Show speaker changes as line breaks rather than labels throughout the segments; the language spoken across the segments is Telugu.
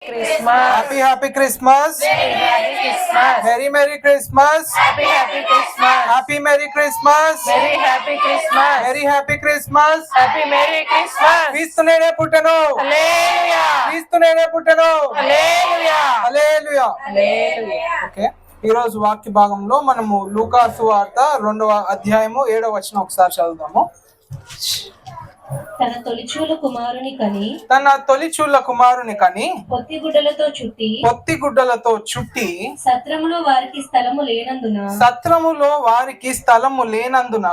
Christmas.
Happy Happy Christmas.
Very Happy Christmas.
Merry Merry Christmas.
Happy Happy Christmas.
Happy Merry Christmas.
Very Happy Christmas.
Merry Happy Christmas.
Happy Merry Christmas.
క్రీస్తునేనే పుట్టెను.
Hallelujah.
క్రీస్తునేనే పుట్టెను.
Hallelujah.
హల్లెలూయా.
Hallelujah.
ఓకే, ఈ రోజు వాక్య భాగంలో మనము లూకా సువార్త 2వ అధ్యాయము 7వ వచనం ఒకసారి చదువుదాము.
తన తొలిచూలు కుమారుని కని
తన తొలిచూళ్ళ కుమారుని కని
పొత్తిగుడ్డలతో చుట్టి సత్రములో వారికి స్థలము లేనందున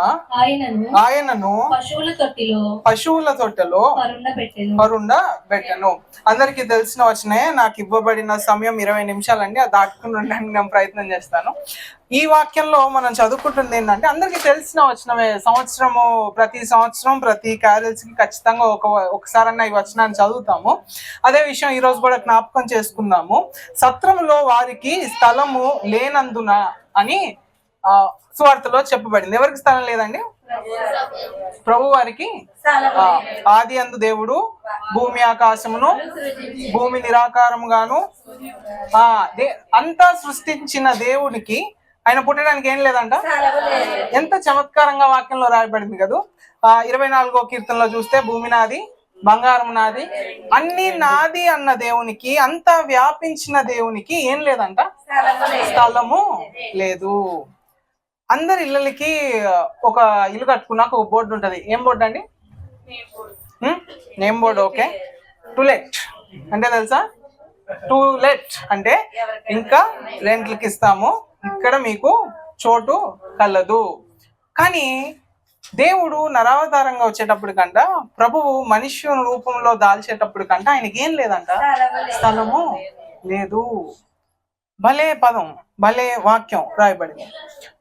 ఆయనను పశువుల తొట్టిలో పరుండబెట్టెను. అందరికి తెలిసిన వచనే. నాకు ఇవ్వబడిన సమయం 20 నిమిషాలండి. అది దాటుకుని ఉండడానికి నేను ప్రయత్నం చేస్తాను. ఈ వాక్యంలో మనం చదువుకుంటుంది ఏంటంటే, అందరికి తెలిసిన వచనమే. ప్రతి సంవత్సరం ప్రతి క్యారల్స్ కి ఖచ్చితంగా ఒకసారన్నా ఈ వచనాన్ని చదువుతాము. అదే విషయం ఈ రోజు కూడా జ్ఞాపకం చేసుకుందాము. సత్రములో వారికి స్థలము లేనందున అని సువార్తలో చెప్పబడింది. ఎవరికి స్థలం లేదండి? ప్రభు వారికి. ఆది అందు దేవుడు భూమి ఆకాశమును భూమి నిరాకారముగాను అంతా సృష్టించిన దేవునికి ఆయన పుట్టడానికి ఏం లేదంట. ఎంత చమత్కారంగా వాక్యంలో రాయబడింది కదా. 24వ కీర్తనలో చూస్తే భూమి నాది, బంగారం నాది, అన్ని నాది అన్న దేవునికి, అంతా వ్యాపించిన దేవునికి ఏం లేదంట, స్థలము లేదు. అందరి ఇళ్ళకి ఒక ఇల్లు కట్టుకున్నాక ఒక బోర్డు ఉంటది. ఏం బోర్డు అండి? Name board. Okay, to let అంటే తెలుసా? టు లెట్ అంటే ఇంకా రెంట్లకి ఇస్తాము, ఇక్కడ మీకు చోటు కలదు. కానీ దేవుడు నరావతారంగా వచ్చేటప్పుడు కంట, ప్రభువు మనుష్యుని రూపంలో దాల్చేటప్పుడు కంట ఆయనకి ఏం లేదంట, స్థలము లేదు. భలే పదం, భలే వాక్యం రాయబడింది.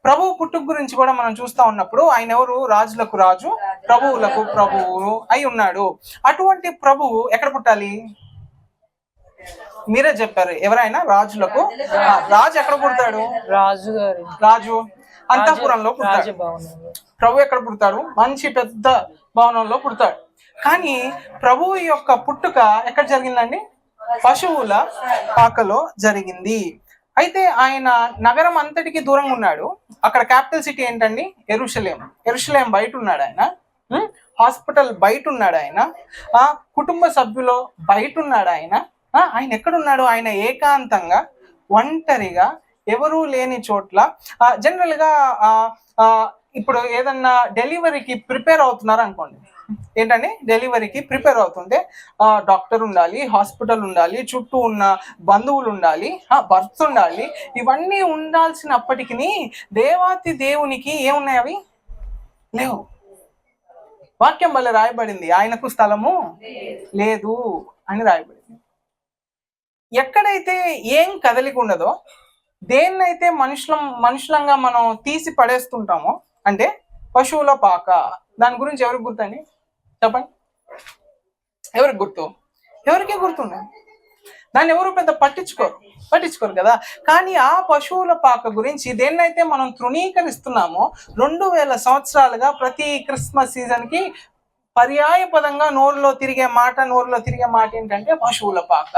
ప్రభువు పుట్టుక గురించి కూడా మనం చూస్తా ఉన్నప్పుడు ఆయన ఎవరు? రాజులకు రాజు, ప్రభువులకు ప్రభువు అయి ఉన్నాడు. అటువంటి ప్రభువు ఎక్కడ పుట్టాలి? మీరే చెప్పారు. ఎవరైనా రాజులకు రాజు ఎక్కడ పుడతాడు? రాజు అంతఃపురంలో పుడతాడు. ప్రభు ఎక్కడ పుడతాడు? మంచి పెద్ద భవనంలో పుడతాడు. కానీ ప్రభువు యొక్క పుట్టుక ఎక్కడ జరిగిందండి? పశువుల పాకలో జరిగింది. అయితే ఆయన నగరం అంతటికి దూరంగా ఉన్నాడు. అక్కడ క్యాపిటల్ సిటీ ఏంటండి? యెరూషలేం బయట ఉన్నాడు ఆయన. హాస్పిటల్ బయట ఉన్నాడు ఆయన. కుటుంబ సభ్యులు బయట ఉన్నాడు ఆయన. ఆయన ఎక్కడున్నాడు? ఆయన ఏకాంతంగా, ఒంటరిగా, ఎవరూ లేని చోట్ల. జనరల్ గా ఇప్పుడు ఏదన్నా డెలివరీకి ప్రిపేర్ అవుతున్నారు అనుకోండి. ఏంటండి? డెలివరీకి ప్రిపేర్ అవుతుంటే డాక్టర్ ఉండాలి, హాస్పిటల్ ఉండాలి, చుట్టూ ఉన్న బంధువులు ఉండాలి, భర్త ఉండాలి. ఇవన్నీ ఉండాల్సినప్పటికీ దేవాతి దేవునికి ఏమున్నాయి? అవి లేవు. వాక్యం వల్ల రాయబడింది ఆయనకు స్థలము లేదు అని రాయబడింది. ఎక్కడైతే ఏం కదలిక ఉండదో, దేన్నైతే మనుషులంగా మనం తీసి పడేస్తుంటామో, అంటే పశువుల పాక, దాని గురించి ఎవరికి గుర్తండి? చెప్పండి. ఎవరికి గుర్తు? ఎవరికే గుర్తుండదు. దాన్ని ఎవరు పెద్ద పట్టించుకోరు కదా. కానీ ఆ పశువుల పాక గురించి దేన్నైతే మనం తృణీకరిస్తున్నామో 2000 సంవత్సరాలుగా ప్రతి క్రిస్మస్ సీజన్ కి పర్యాయ పదంగా నోరులో తిరిగే మాట ఏంటంటే పశువుల పాక.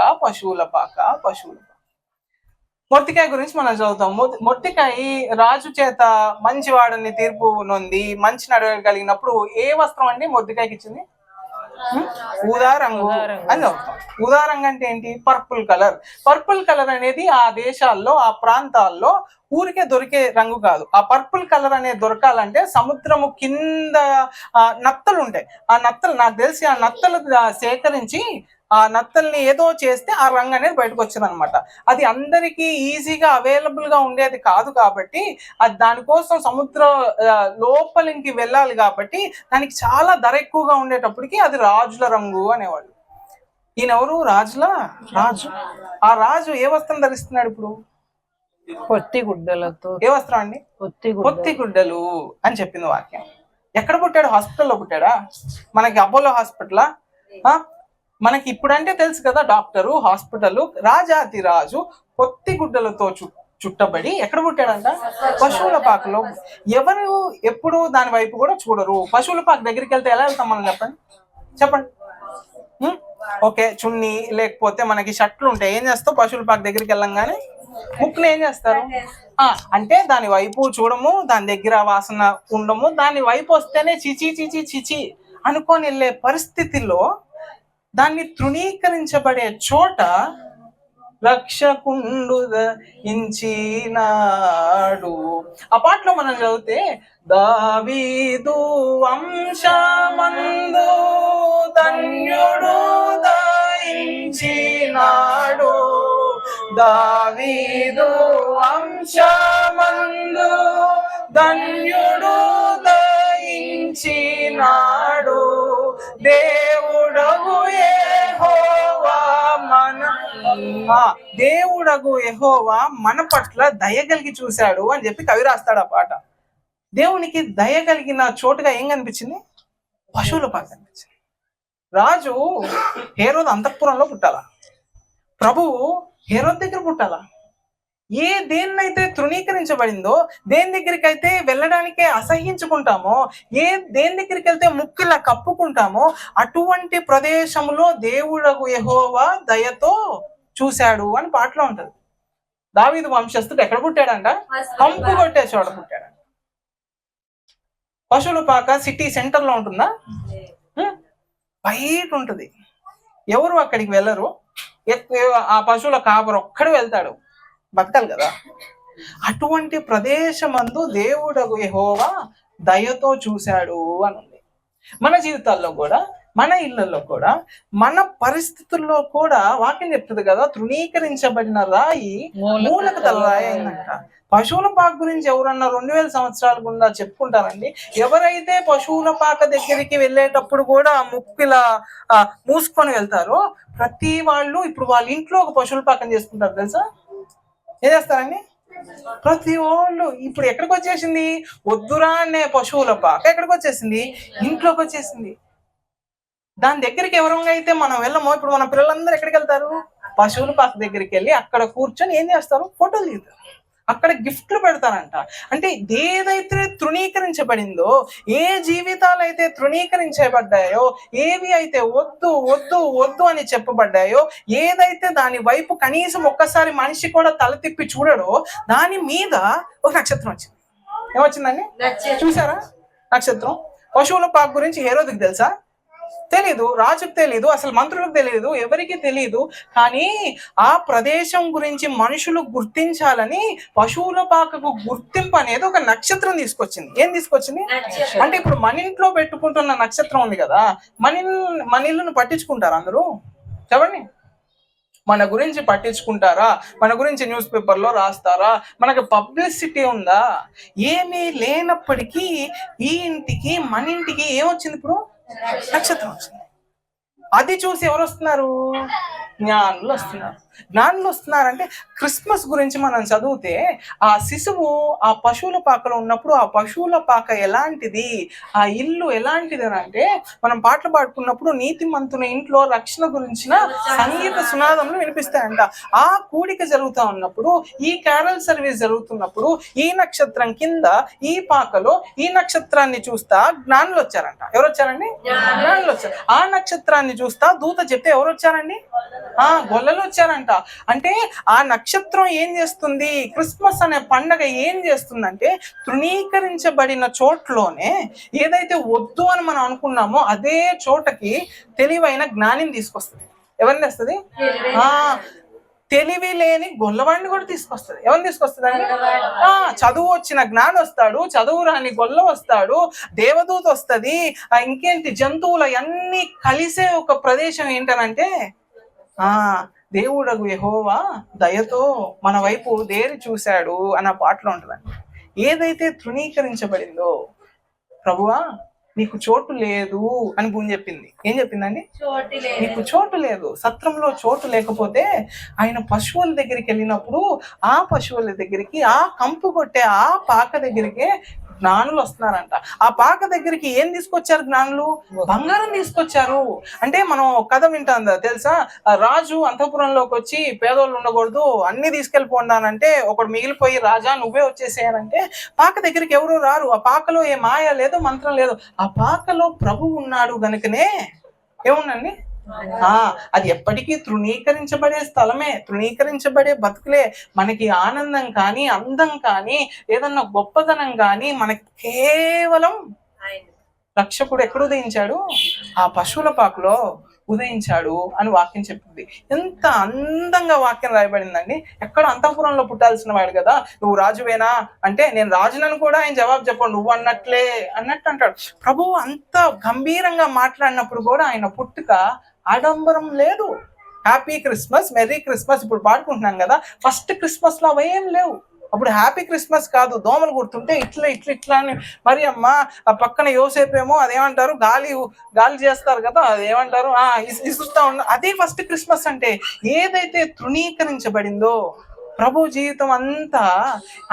మొర్తికాయ గురించి మనం చదువుతాం. మొర్తికాయ రాజు చేత మంచివాడని తీర్పు నొంది మంచి నడవగలిగినప్పుడు ఏ వస్త్రం అండి మొర్తికాయకి ఇచ్చింది? ఊదా రంగు అని చదువుతాం. ఊదా రంగు అంటే ఏంటి? పర్పుల్ కలర్ అనేది ఆ దేశాల్లో, ఆ ప్రాంతాల్లో ఊరికే దొరికే రంగు కాదు. ఆ పర్పుల్ కలర్ అనేది దొరకాలంటే సముద్రము కింద నత్తలు ఉంటాయి. ఆ నత్తలు, నాకు తెలిసి ఆ నత్తలు సేకరించి ఆ నత్తల్ని ఏదో చేస్తే ఆ రంగు అనేది బయటకు వచ్చింది అనమాట. అది అందరికీ ఈజీగా అవైలబుల్ గా ఉండేది కాదు కాబట్టి, అది దానికోసం సముద్ర లోపలికి వెళ్ళాలి కాబట్టి దానికి చాలా ధర ఎక్కువగా ఉండేటప్పటికి అది రాజుల రంగు అనేవాళ్ళు. ఈయనెవరు? రాజు. ఆ రాజు ఏ వస్త్రం ధరిస్తున్నాడు ఇప్పుడు?
పొత్తి గుడ్డలతో.
ఏ వస్త్రం అండి? పొత్తి గుడ్డలు అని చెప్పింది వాక్యం. ఎక్కడ పుట్టాడు? హాస్పిటల్లో పుట్టాడా? మనకి అపోలో హాస్పిటలా? మనకి ఇప్పుడంటే తెలుసు కదా, డాక్టరు, హాస్పిటల్. రాజాతి రాజు పొత్తి గుడ్డలతో చుట్టబడి ఎక్కడ పుట్టాడంట? పశువుల పాకలో. ఎవరు ఎప్పుడు దాని వైపు కూడా చూడరు. పశువుల పాక దగ్గరికి వెళ్తే ఎలా వెళ్తాం మనం? చెప్పండి. ఓకే, చున్నీ లేకపోతే మనకి షర్ట్లు ఉంటాయి, ఏం చేస్తావు? పశువుల పాక దగ్గరికి వెళ్ళంగానే ముక్కుని ఏం చేస్తారు? అంటే దాని వైపు చూడము, దాని దగ్గర వాసన ఉండము, దాని వైపు వస్తేనే చిచి చిచి చిచి అనుకొని వెళ్ళే పరిస్థితిలో దాన్ని తృణీకరించబడే చోట రక్షకుండు ఇంచినాడు. ఆ పాటలో మనం చదివితే దావీదు వంశమందు ధన్యుడు దయించినాడు, దావీదు వంశమందు ధన్యుడు దయించినాడు, దేవుడగు యెహోవా దేవుడగు యెహోవా మన పట్ల దయ కలిగి చూశాడు అని చెప్పి కవి రాస్తాడు ఆ పాట. దేవునికి దయ కలిగిన చోటుగా ఏం కనిపించింది? పశువుల పాక కనిపించింది. రాజు హేరోదు అంతఃపురంలో పుట్టాలా, ప్రభువు హేరోదు దగ్గర పుట్టాలా? దేన్నైతే తృణీకరించబడిందో, దేని దగ్గరికి అయితే వెళ్ళడానికే అసహ్యించుకుంటామో, దేని దగ్గరికి వెళ్తే ముక్కిలా కప్పుకుంటామో అటువంటి ప్రదేశంలో దేవుడగు యెహోవా దయతో చూశాడు అని పాటలో ఉంటది. దావీదు వంశస్థుడు ఎక్కడ పుట్టాడంట? కంపు కొట్టే చోట పుట్టాడంట. పశువుల పాక సిటీ సెంటర్ లో ఉంటుందా? బయట ఉంటది. ఎవరు అక్కడికి వెళ్ళరు. ఆ పశువుల కాపరు ఒక్కడు వెళ్తాడు, బతకాలి కదా. అటువంటి ప్రదేశమందు దేవుడగు యెహోవా దయతో చూశాడు అని ఉంది. మన జీవితాల్లో కూడా, మన ఇళ్లలో కూడా, మన పరిస్థితుల్లో కూడా వాక్యం చెప్తుంది కదా, తృణీకరించబడిన రాయి మూలకు తలరాయి అయిందంట. పశువుల పాక గురించి ఎవరన్నా 2000 సంవత్సరాల గుండా చెప్పుకుంటారండి. ఎవరైతే పశువుల పాక దగ్గరికి వెళ్ళేటప్పుడు కూడా ముక్కిలా మూసుకొని వెళ్తారో ప్రతి వాళ్ళు ఇప్పుడు వాళ్ళ ఇంట్లో ఒక పశువుల పాకం చేసుకుంటారు తెలుసా? ఏం చేస్తారండి? ప్రతి వాళ్ళు ఇప్పుడు ఎక్కడికి వచ్చేసింది? వద్దురా అనే పశువుల పాక ఎక్కడికి వచ్చేసింది? ఇంట్లోకి వచ్చేసింది. దాని దగ్గరికి ఎవరంగా అయితే మనం వెళ్ళమో, ఇప్పుడు మన పిల్లలందరూ ఎక్కడికి వెళ్తారు? పశువుల పాక దగ్గరికి వెళ్ళి అక్కడ కూర్చొని ఏం చేస్తారు? ఫోటోలు దిగుతారు, అక్కడ గిఫ్ట్లు పెడతారంట. అంటే ఏదైతే తృణీకరించబడిందో, ఏ జీవితాలు అయితే తృణీకరించబడ్డాయో, ఏవి అయితే వద్దు వద్దు వద్దు అని చెప్పబడ్డాయో, ఏదైతే దాని వైపు కనీసం ఒక్కసారి మనిషి కూడా తల తిప్పి చూడడో దాని మీద ఒక నక్షత్రం వచ్చింది. ఏమొచ్చిందండి? చూసారా నక్షత్రం? పశువుల పాక గురించి హేరోదుకు తెలుసా? తెలీదు, రాజుకు తెలీదు, అసలు మంత్రులకు తెలియదు, ఎవరికి తెలియదు. కానీ ఆ ప్రదేశం గురించి మనుషులు గుర్తించాలని పశువుల పాకకు గుర్తింపు అనేది ఒక నక్షత్రం తీసుకొచ్చింది. ఏం తీసుకొచ్చింది అంటే, ఇప్పుడు మన ఇంట్లో పెట్టుకుంటున్న నక్షత్రం ఉంది కదా, మన ఇల్లును పట్టించుకుంటారా అందరూ? చెప్పండి. మన గురించి పట్టించుకుంటారా? మన గురించి న్యూస్ పేపర్లో రాస్తారా? మనకి పబ్లిసిటీ ఉందా? ఏమీ లేనప్పటికీ ఈ ఇంటికి, మన ఇంటికి ఏమొచ్చింది? ఇప్పుడు నక్షత్రం వచ్చింది. అది చూసి ఎవరు వస్తున్నారు? జ్ఞానులు వస్తున్నారు. జ్ఞానులు వస్తున్నారంటే క్రిస్మస్ గురించి మనం చదివితే ఆ శిశువు ఆ పశువుల పాకలో ఉన్నప్పుడు ఆ పశువుల పాక ఎలాంటిది, ఆ ఇల్లు ఎలాంటిది అని అంటే, మనం పాటలు పాడుకున్నప్పుడు నీతిమంతుని ఇంట్లో రక్షణ గురించిన సంగీత సునాదములు వినిపిస్తాయంట. ఆ కూడిక జరుగుతూ ఉన్నప్పుడు, ఈ క్యారల్ సర్వీస్ జరుగుతున్నప్పుడు ఈ నక్షత్రం కింద ఈ పాకలో ఈ నక్షత్రాన్ని చూస్తా జ్ఞానులు వచ్చారంట. ఎవరు వచ్చారండి? జ్ఞానులు వచ్చారు. ఆ నక్షత్రాన్ని చూస్తా దూత చెప్తే ఎవరు వచ్చారండి? గొల్లలు వచ్చారంట. అంటే ఆ నక్షత్రం ఏం చేస్తుంది? క్రిస్మస్ అనే పండగ ఏం చేస్తుందంటే, తృణీకరించబడిన చోట్లోనే ఏదైతే వద్దు అని మనం అనుకున్నామో అదే చోటకి తెలివైన జ్ఞానిని తీసుకొస్తుంది. ఎవరిని తెస్తుంది? తెలివి లేని గొల్లవాడిని కూడా తీసుకొస్తుంది. ఎవరిని తీసుకొస్తుంది అండి? చదువు వచ్చిన జ్ఞాని వస్తాడు, చదువు రాని గొల్ల వస్తాడు, దేవదూత వస్తుంది, ఇంకేంటి జంతువులు అన్ని కలిసే ఒక ప్రదేశం ఏంటనంటే దేవుడగు యెహోవా దయతో మన వైపు దేరి చూశాడు అన్న పాటలో ఉంటుందండి. ఏదైతే తృణీకరించబడిందో, ప్రభువా నీకు చోటు లేదు అని భూమి చెప్పింది. ఏం చెప్పిందండి? నీకు చోటు లేదు. సత్రంలో చోటు లేకపోతే ఆయన పశువుల దగ్గరికి వెళ్ళినప్పుడు ఆ పశువుల దగ్గరికి, ఆ కంపు కొట్టే ఆ పాక దగ్గరికి జ్ఞానులు వస్తున్నారంట. ఆ పాక దగ్గరికి ఏం తీసుకొచ్చారు జ్ఞానులు? బంగారం తీసుకొచ్చారు. అంటే మనం కథ వింటాం తెలుసా, రాజు అంతఃపురంలోకి వచ్చి పేదోళ్ళు ఉండకూడదు అన్ని తీసుకెళ్ళిపోండానంటే ఒకడు మిగిలిపోయి, రాజా నువ్వే వచ్చేసేయాలంటే పాక దగ్గరికి ఎవరు రారు. ఆ పాకలో ఏ మాయ లేదు, మంత్రం లేదు. ఆ పాకలో ప్రభు ఉన్నాడు గనుకనే ఏముందండి? అది ఎప్పటికీ తృణీకరించబడే స్థలమే, తృణీకరించబడే బతుకులే. మనకి ఆనందం కానీ, అందం కానీ, ఏదన్నా గొప్పతనం కానీ మనకి కేవలం రక్షకుడు ఎక్కడ ఉదయించాడు? ఆ పశువుల పాకలో ఉదయించాడు అని వాక్యం చెప్తుంది. ఎంత అందంగా వాక్యం రాయబడిందండి. ఎక్కడ అంతఃపురంలో పుట్టాల్సిన వాడు కదా, నువ్వు రాజువేనా అంటే నేను రాజునని కూడా ఆయన జవాబు చెప్పండి, నువ్వు అన్నట్లే అన్నట్టు అంటాడు. ప్రభువు అంత గంభీరంగా మాట్లాడినప్పుడు కూడా ఆయన పుట్టుక ఆడంబరం లేదు. హ్యాపీ క్రిస్మస్, మెర్రీ క్రిస్మస్ ఇప్పుడు పాడుకుంటున్నాం కదా, ఫస్ట్ క్రిస్మస్ లో అవేం లేవు. అప్పుడు హ్యాపీ క్రిస్మస్ కాదు, దోమలు కుడుతుంటే ఇట్లా ఇట్లా ఇట్లా అని మరి అమ్మ ఆ పక్కన యోసేపేమో అదేమంటారు గాలి చేస్తారు కదా, అదేమంటారు ఇసురుతా ఉన్నారు. అదే ఫస్ట్ క్రిస్మస్ అంటే. ఏదైతే తృణీకరించబడిందో ప్రభు జీవితం అంతా,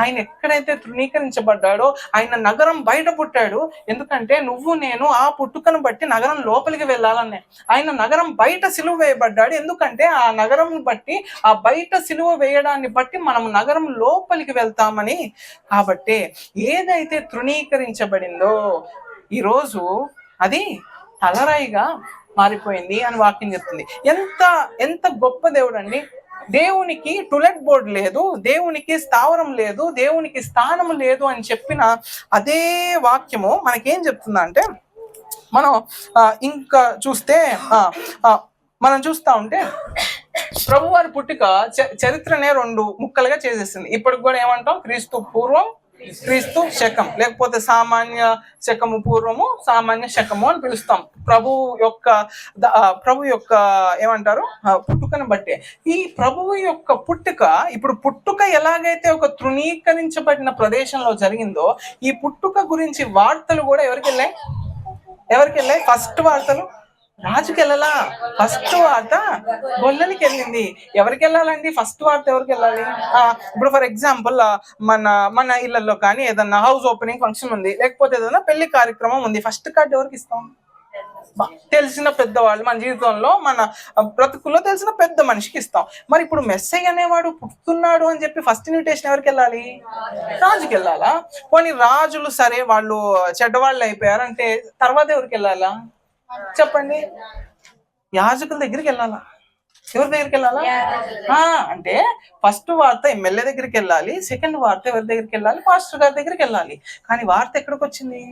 ఆయన ఎక్కడైతే తృణీకరించబడ్డాడో ఆయన నగరం బయట పుట్టాడు. ఎందుకంటే నువ్వు నేను ఆ పుట్టుకను బట్టి నగరం లోపలికి వెళ్ళాలనే. ఆయన నగరం బయట సిలువ వేయబడ్డాడు. ఎందుకంటే ఆ నగరం బట్టి, ఆ బయట సిలువ వేయడాన్ని బట్టి మనం నగరం లోపలికి వెళ్తామని. కాబట్టి ఏదైతే తృణీకరించబడిందో ఈరోజు అది తలరాయిగా మారిపోయింది అని వాక్యం చెప్తుంది. ఎంత గొప్ప దేవుడు అండి. దేవునికి టులెట్ బోర్డు లేదు, దేవునికి స్థావరం లేదు, దేవునికి స్థానం లేదు అని చెప్పిన అదే వాక్యము మనకేం చెప్తుందంటే, మనం ఇంకా చూస్తే మనం చూస్తా ఉంటే ప్రభువారి పుట్టుక చరిత్రనే 2 ముక్కలుగా చేసేసింది. ఇప్పటికి కూడా ఏమంటాం? క్రీస్తు పూర్వం, క్రీస్తు శకం, లేకపోతే సామాన్య శకము పూర్వము, సామాన్య శకము అని పిలుస్తాం. ప్రభు యొక్క ఏమంటారు పుట్టుకను బట్టే. ఈ ప్రభువు యొక్క పుట్టుక, ఇప్పుడు పుట్టుక ఎలాగైతే ఒక తృణీకరించబడిన ప్రదేశంలో జరిగిందో, ఈ పుట్టుక గురించి వార్తలు కూడా ఎవరికి వెళ్ళాయి? ఫస్ట్ వార్తలు రాజుకి వెళ్ళాలా? ఫస్ట్ వార్త గొల్లలకి వెళ్ళింది. ఎవరికి వెళ్ళాలండి? ఫస్ట్ వార్త ఎవరికి వెళ్ళాలి? ఇప్పుడు ఫర్ ఎగ్జాంపుల్ మన ఇళ్లలో కానీ ఏదన్నా హౌస్ ఓపెనింగ్ ఫంక్షన్ ఉంది, లేకపోతే ఏదైనా పెళ్లి కార్యక్రమం ఉంది, ఫస్ట్ కార్డు ఎవరికి ఇస్తాం? తెలిసిన పెద్దవాళ్ళు, మన జీవితంలో మన బ్రతుకుల్లో తెలిసిన పెద్ద మనిషికి ఇస్తాం. మరి ఇప్పుడు మెస్సయ్య అనేవాడు పుట్టుతున్నాడు అని చెప్పి ఫస్ట్ ఇన్విటేషన్ ఎవరికి వెళ్ళాలి? రాజుకి వెళ్ళాలా? పోనీ రాజులు సరే వాళ్ళు చెడ్డవాళ్ళు అయిపోయారంటే తర్వాత ఎవరికి వెళ్ళాలా చెప్పండి? యాజకుల దగ్గరికి వెళ్ళాలా? ఎవరి దగ్గరికి వెళ్ళాలా? అంటే ఫస్ట్ వార్త ఎమ్మెల్యే దగ్గరికి వెళ్ళాలి, సెకండ్ వార్త ఎవరి దగ్గరికి వెళ్ళాలి? పాస్టర్ గారి దగ్గరికి వెళ్ళాలి. కానీ వార్త ఎక్కడికి వచ్చింది?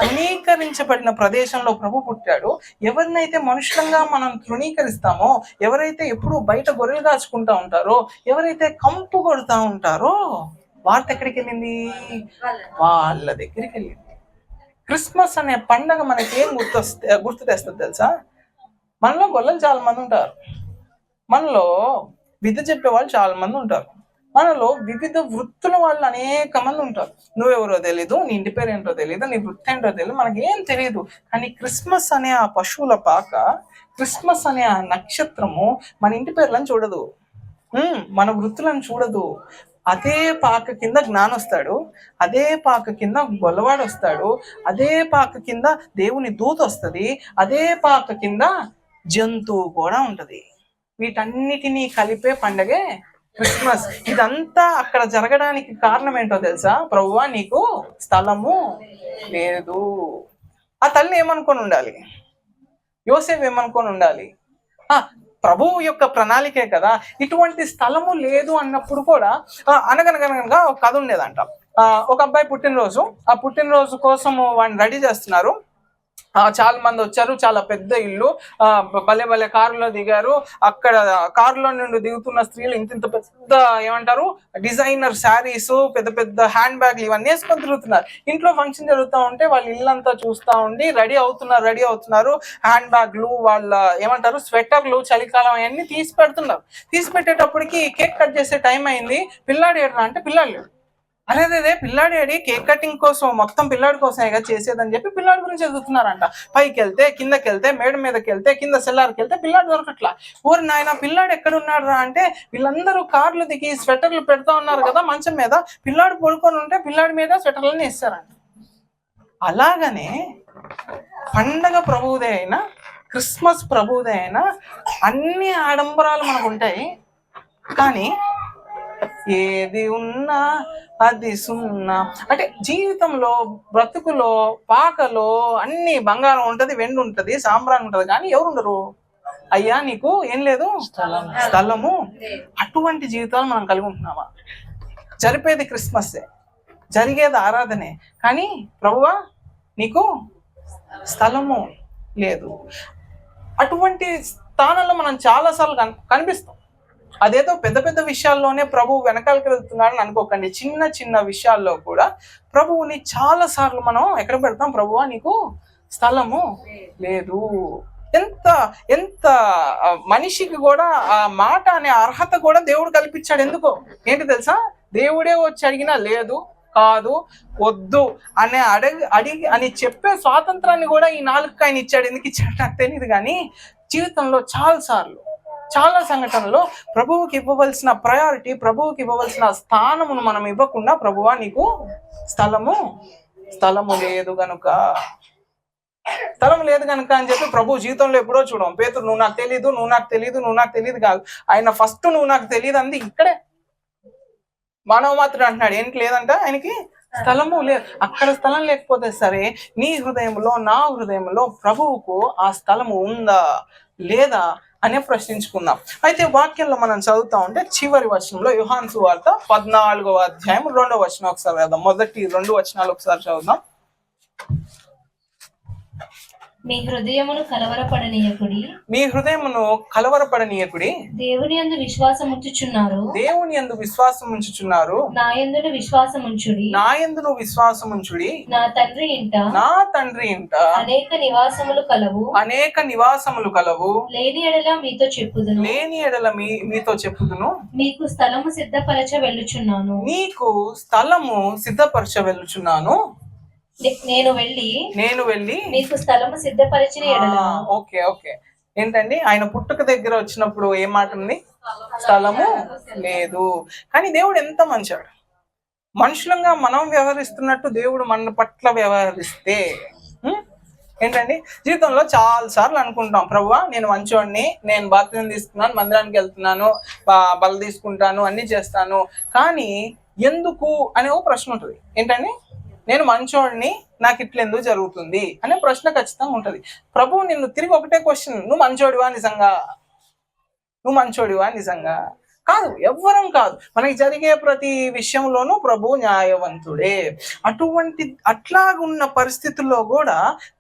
తృణీకరించబడిన ప్రదేశంలో ప్రభు పుట్టాడు. ఎవరినైతే మనుషులంగా మనం తృణీకరిస్తామో, ఎవరైతే ఎప్పుడు బయట గొర్రెలు కాచుకుంటా ఉంటారో, ఎవరైతే కంపు కొడుతూ ఉంటారో, వార్త ఎక్కడికి వెళ్ళింది? వాళ్ళ దగ్గరికి వెళ్ళింది. క్రిస్మస్ అనే పండగ మనకి ఏం గుర్తు తెస్తుంది తెలుసా? మనలో గొల్లలు చాలా మంది ఉంటారు, మనలో విద్య చెప్పే వాళ్ళు చాలా మంది ఉంటారు, మనలో వివిధ వృత్తుల వాళ్ళు అనేక మంది ఉంటారు. నువ్వెవరో తెలీదు, నీ ఇంటి పేరు ఏంటో తెలీదు, నీ వృత్తి ఏంటో తెలియదు, మనకి ఏం తెలియదు. కానీ క్రిస్మస్ అనే ఆ పశువుల పాక, క్రిస్మస్ అనే ఆ నక్షత్రము మన ఇంటి పేర్లను చూడదు, మన వృత్తులను చూడదు. అదే పాక కింద జ్ఞానం వస్తాడు, అదే పాక కింద గొల్లవాడు వస్తాడు, అదే పాక కింద దేవుని దూత వస్తుంది, అదే పాక కింద జంతువు కూడా ఉంటది. వీటన్నిటినీ కలిపే పండగే క్రిస్మస్. ఇదంతా అక్కడ జరగడానికి కారణం ఏంటో తెలుసా? ప్రభువా నీకు స్థలము లేదు. ఆ తల్లి ఏమనుకొని ఉండాలి? యోసేపు ఏమనుకొని ఉండాలి? ప్రభువు యొక్క ప్రణాళికే కదా. ఇటువంటి స్థలము లేదు అన్నప్పుడు కూడా అనగనగనగా ఒక కథ ఉండేదంట. ఒక అబ్బాయి పుట్టినరోజు, ఆ పుట్టినరోజు కోసం వాడిని రెడీ చేస్తున్నారు. చాలా మంది వచ్చారు, చాలా పెద్ద ఇల్లు, భలే కారులో దిగారు. అక్కడ కారులో నుండి దిగుతున్న స్త్రీలు ఇంత పెద్ద ఏమంటారు డిజైనర్ శారీస్, పెద్ద హ్యాండ్ బ్యాగ్లు ఇవన్నీ వేసుకొని తిరుగుతున్నారు. ఇంట్లో ఫంక్షన్ జరుగుతూ ఉంటే వాళ్ళు ఇల్లంతా చూస్తూ ఉండి రెడీ అవుతున్నారు. హ్యాండ్ బ్యాగ్లు, వాళ్ళ ఏమంటారు స్వెటర్లు, చలికాలం అవన్నీ తీసి పెడుతున్నారు. తీసి పెట్టేటప్పటికి కేక్ కట్ చేసే టైం అయింది. పిల్లాడు ఏడ్రా అంటే పిల్లాడు లేడు. అదే పిల్లాడి అడి కేక్ కటింగ్ కోసం, మొత్తం పిల్లాడి కోసమే చేసేదని చెప్పి పిల్లాడి గురించి ఎదుగుతున్నారంట. పైకి వెళ్తే, కిందకి వెళ్తే, మేడ మీదకి వెళ్తే, కింద సెల్లార్కి వెళ్తే పిల్లాడు దొరకట్లా. ఊరి నాయన పిల్లాడు ఎక్కడున్నాడు రా అంటే, వీళ్ళందరూ కార్లు దిగి స్వెటర్లు పెడతా ఉన్నారు కదా మంచం మీద, పిల్లాడు పడుకొని ఉంటే పిల్లాడి మీద స్వెటర్లని వేస్తారంట. అలాగనే పండగ ప్రభువుదే అయినా, క్రిస్మస్ ప్రభువుదే అయినా అన్ని ఆడంబరాలు మనకు ఉంటాయి. కానీ ఏది ఉన్నా అది సున్నా. అంటే జీవితంలో, బ్రతుకులో, పాకలో అన్ని బంగారం ఉంటది, వెండి ఉంటది, సాంబ్రాన్ ఉంటది, కానీ ఎవరు ఉండరు? అయ్యా నీకు ఏం లేదు స్థలము. అటువంటి జీవితాలు మనం కలిగి ఉంటున్నామా? జరిపేది క్రిస్మస్సే, జరిగేది ఆరాధనే, కానీ ప్రభువా నీకు స్థలము లేదు. అటువంటి స్థానంలో మనం చాలాసార్లు కనిపిస్తాం. అదేదో పెద్ద పెద్ద విషయాల్లోనే ప్రభువు వెనకాలకి వెళ్తున్నాడని అనుకోకండి. చిన్న చిన్న విషయాల్లో కూడా ప్రభువుని చాలా సార్లు మనం ఎక్కడ పెడతాం? ప్రభువా నీకు స్థలము లేదు. ఎంత ఎంత మనిషికి కూడా ఆ మాట అనే అర్హత కూడా దేవుడు కల్పించాడు. ఎందుకో ఏంటి తెలుసా? దేవుడే వచ్చి అడిగినా లేదు, కాదు, వద్దు అనే అడిగి అని చెప్పే స్వాతంత్రాన్ని కూడా ఈ నాలుగు ఆయన ఇచ్చాడు. ఎందుకు ఇచ్చాడు నాకు తెలియదు, కానీ జీవితంలో చాలా సంఘటనలో ప్రభువుకి ఇవ్వవలసిన ప్రయారిటీ, ప్రభువుకి ఇవ్వవలసిన స్థానమును మనం ఇవ్వకుండా, ప్రభువా నీకు స్థలము లేదు గనుక అని చెప్పి ప్రభు జీవితంలో ఎప్పుడో చూడం. పేతురు నువ్వు నాకు తెలియదు కాదు, ఆయన ఫస్ట్ నువ్వు నాకు తెలియదు అంది ఇక్కడే. మానవ మాత్రం అంటున్నాడు ఏంటి లేదంట ఆయనకి స్థలము లేదు. అక్కడ స్థలం లేకపోతే సరే, నీ హృదయంలో నా హృదయంలో ప్రభువుకు ఆ స్థలము ఉందా లేదా అనే ప్రశ్నించుకుందాం. అయితే వాక్యంలో మనం చదువుతా ఉంటే చివరి వచనంలో యోహాను సువార్త 14వ అధ్యాయం 2వ వచనం ఒకసారి చదువుదాం. మొదటి 2 వచనాలు ఒకసారి చదువుదాం.
మీ హృదయమును కలవరపడనీయకుడి. దేవుని యందు విశ్వాసం ఉంచుచున్నారు. నా యందును విశ్వాసం ఉంచుడి. నా తండ్రి ఇంట అనేక నివాసములు కలవు. లేని ఎడల మీతో చెప్పుదును. మీకు స్థలము సిద్ధపరచ వెళ్ళుచున్నాను. నేను వెళ్ళి మీకు స్థలము సిద్ధపరిచిన ఎడల.
ఓకే ఏంటండి, ఆయన పుట్టుక దగ్గర వచ్చినప్పుడు ఏం మాట ఉంది? స్థలము లేదు. కానీ దేవుడు ఎంత మంచాడు. మనుషులంగా మనం వ్యవహరిస్తున్నట్టు దేవుడు మన పట్ల వ్యవహరిస్తే ఏంటండి, జీవితంలో చాలా సార్లు అనుకుంటాం, ప్రభువా నేను మంచోడిని, నేను బాత్రూమ్ తీసుకున్నాను, మందిరానికి వెళ్తున్నాను, బల తీసుకుంటాను, అన్ని చేస్తాను, కానీ ఎందుకు అనే ఒక ప్రశ్న ఉంటుంది. ఏంటండి, నేను మంచోడిని, నాకు ఇట్లా ఎందుకు జరుగుతుంది అనే ప్రశ్న ఖచ్చితంగా ఉంటది. ప్రభువు నిన్ను తిరిగి ఒకటే క్వశ్చన్, నువ్వు మంచోడివా నిజంగా? కాదు, ఎవ్వరం కాదు. మనకి జరిగే ప్రతి విషయంలోనూ ప్రభు న్యాయవంతుడే. అట్లాగున్న పరిస్థితుల్లో కూడా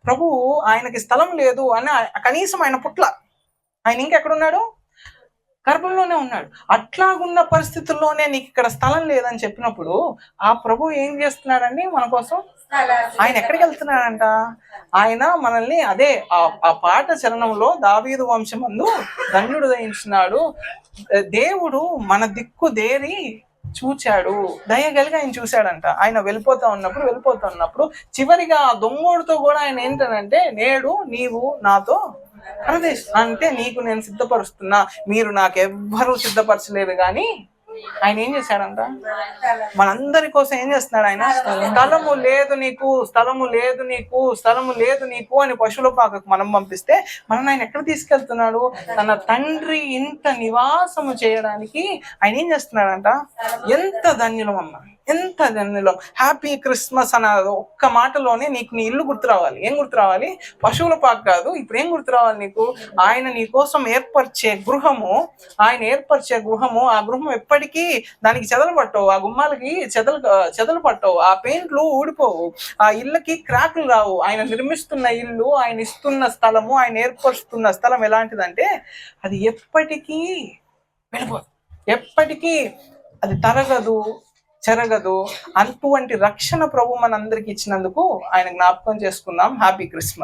ప్రభువు ఆయనకి స్థలం లేదు అని కనీసం ఆయన పుట్ల, ఆయన ఇంకెక్కడున్నాడు? గర్భంలోనే ఉన్నాడు. అట్లాగున్న పరిస్థితుల్లోనే నీకు ఇక్కడ స్థలం లేదని చెప్పినప్పుడు ఆ ప్రభు ఏం చేస్తున్నాడండి మన కోసం? ఆయన ఎక్కడికి వెళ్తున్నాడంట? ఆయన మనల్ని అదే ఆ పాట చరణంలో దావీదు వంశమందు ధన్యుడు దయించినాడు. దేవుడు మన దిక్కు దేరి చూచాడు, దయగలిగి ఆయన చూశాడంట. ఆయన వెళ్ళిపోతా ఉన్నప్పుడు చివరిగా ఆ దొంగోడితో కూడా ఆయన ఏంటనంటే, నేడు నీవు నాతో అంటే నీకు నేను సిద్ధపరుస్తున్నా, మీరు నాకెవ్వరూ సిద్ధపరచలేదు. కానీ ఆయన ఏం చేశాడంట? మనందరి కోసం ఏం చేస్తున్నాడు ఆయన? స్థలము లేదు నీకు అని పశువుల పాకకు మనం పంపిస్తే మనం ఆయన ఎక్కడ తీసుకెళ్తున్నాడు? తన తండ్రి ఇంత నివాసము చేయడానికి ఆయన ఏం చేస్తున్నాడంట? ఎంత ధన్యులం అమ్మా, ఎంత ధన్యులం. హ్యాపీ క్రిస్మస్ అన్న ఒక్క మాటలోనే నీకు నీ ఇల్లు గుర్తు రావాలి. ఏం గుర్తు రావాలి? పశువుల పాక కాదు. ఇప్పుడు ఏం గుర్తు రావాలి నీకు? ఆయన నీ కోసం ఏర్పరిచే గృహము, ఆ గృహం ఎప్పటికీ దానికి చెదలు పట్టవు, ఆ గుమ్మాలకి చెదలు పట్టవు, ఆ పెయింట్లు ఊడిపోవు, ఆ ఇళ్ళకి క్రాకులు రావు. ఆయన నిర్మిస్తున్న ఇల్లు, ఆయన ఇస్తున్న స్థలము, ఆయన ఏర్పరుస్తున్న స్థలం ఎలాంటిదంటే అది ఎప్పటికీ వెళ్ళిపోదు, ఎప్పటికీ అది తరగదు, చెరగదు. అటువంటి రక్షణ ప్రభు మనందరికి ఇచ్చినందుకు ఆయన జ్ఞాపకం చేసుకుందాం. Happy Christmas.